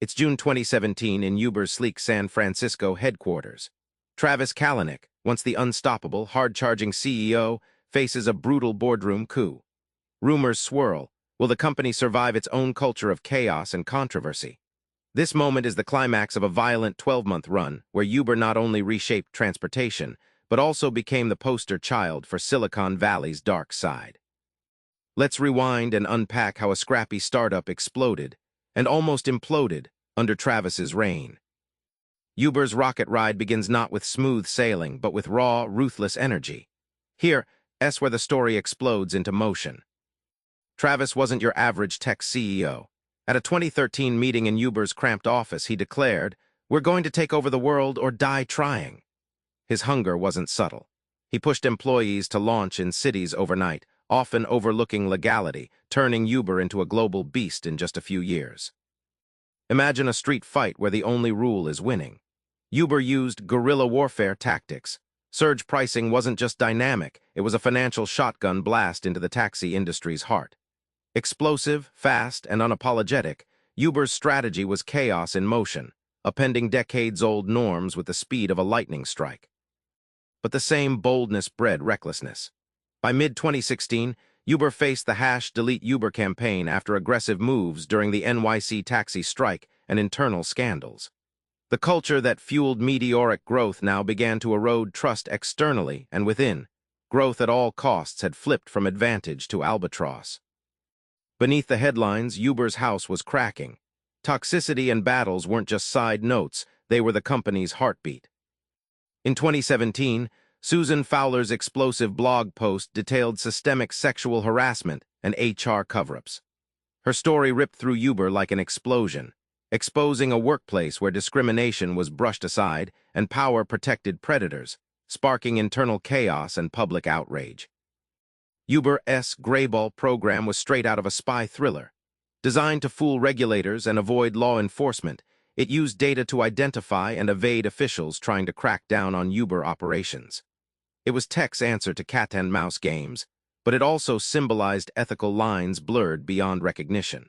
It's June 2017 in Uber's sleek San Francisco headquarters. Travis Kalanick, once the unstoppable, hard-charging CEO, faces a brutal boardroom coup. Rumors swirl. Will the company survive its own culture of chaos and controversy? This moment is the climax of a violent 12-month run where Uber not only reshaped transportation, but also became the poster child for Silicon Valley's dark side. Let's rewind and unpack how a scrappy startup exploded and almost imploded under Travis's reign. Uber's rocket ride begins not with smooth sailing, but with raw, ruthless energy. Here's where the story explodes into motion. Travis wasn't your average tech CEO. At a 2013 meeting in Uber's cramped office, he declared, "We're going to take over the world or die trying." His hunger wasn't subtle. He pushed employees to launch in cities overnight, often overlooking legality, turning Uber into a global beast in just a few years. Imagine a street fight where the only rule is winning. Uber used guerrilla warfare tactics. Surge pricing wasn't just dynamic, it was a financial shotgun blast into the taxi industry's heart. Explosive, fast, and unapologetic, Uber's strategy was chaos in motion, upending decades-old norms with the speed of a lightning strike. But the same boldness bred recklessness. By mid-2016, Uber faced the #Delete Uber campaign after aggressive moves during the NYC taxi strike and internal scandals. The culture that fueled meteoric growth now began to erode trust externally and within. Growth at all costs had flipped from advantage to albatross. Beneath the headlines, Uber's house was cracking. Toxicity and battles weren't just side notes, they were the company's heartbeat. In 2017, Susan Fowler's explosive blog post detailed systemic sexual harassment and HR cover-ups. Her story ripped through Uber like an explosion, exposing a workplace where discrimination was brushed aside and power protected predators, sparking internal chaos and public outrage. Uber's Greyball program was straight out of a spy thriller. Designed to fool regulators and avoid law enforcement, it used data to identify and evade officials trying to crack down on Uber operations. It was tech's answer to cat-and-mouse games, but it also symbolized ethical lines blurred beyond recognition.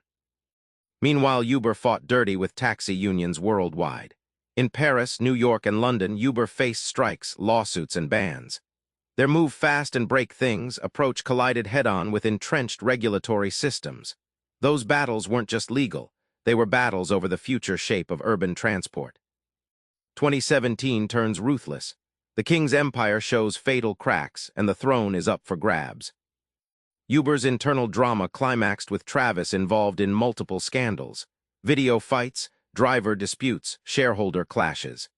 Meanwhile, Uber fought dirty with taxi unions worldwide. In Paris, New York, and London, Uber faced strikes, lawsuits, and bans. Their move fast and break things approach collided head-on with entrenched regulatory systems. Those battles weren't just legal, they were battles over the future shape of urban transport. 2017 turns ruthless. The king's empire shows fatal cracks, and the throne is up for grabs. Uber's internal drama climaxed with Travis involved in multiple scandals. Video fights, driver disputes, shareholder clashes.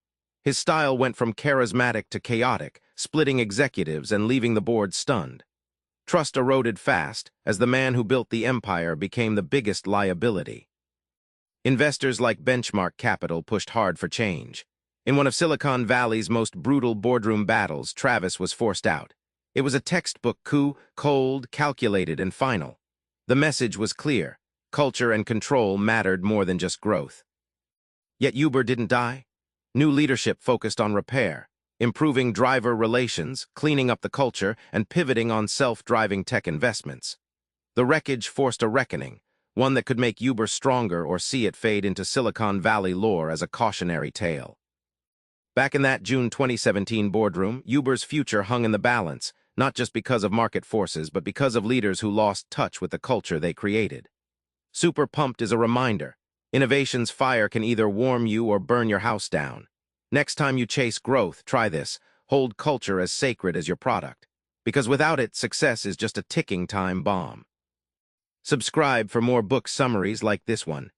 His style went from charismatic to chaotic, splitting executives and leaving the board stunned. Trust eroded fast, as the man who built the empire became the biggest liability. Investors like Benchmark Capital pushed hard for change. In one of Silicon Valley's most brutal boardroom battles, Travis was forced out. It was a textbook coup, cold, calculated, and final. The message was clear. Culture and control mattered more than just growth. Yet Uber didn't die. New leadership focused on repair, improving driver relations, cleaning up the culture, and pivoting on self-driving tech investments. The wreckage forced a reckoning, one that could make Uber stronger or see it fade into Silicon Valley lore as a cautionary tale. Back in that June 2017 boardroom, Uber's future hung in the balance, not just because of market forces, but because of leaders who lost touch with the culture they created. Super Pumped is a reminder. Innovation's fire can either warm you or burn your house down. Next time you chase growth, try this. Hold culture as sacred as your product. Because without it, success is just a ticking time bomb. Subscribe for more book summaries like this one.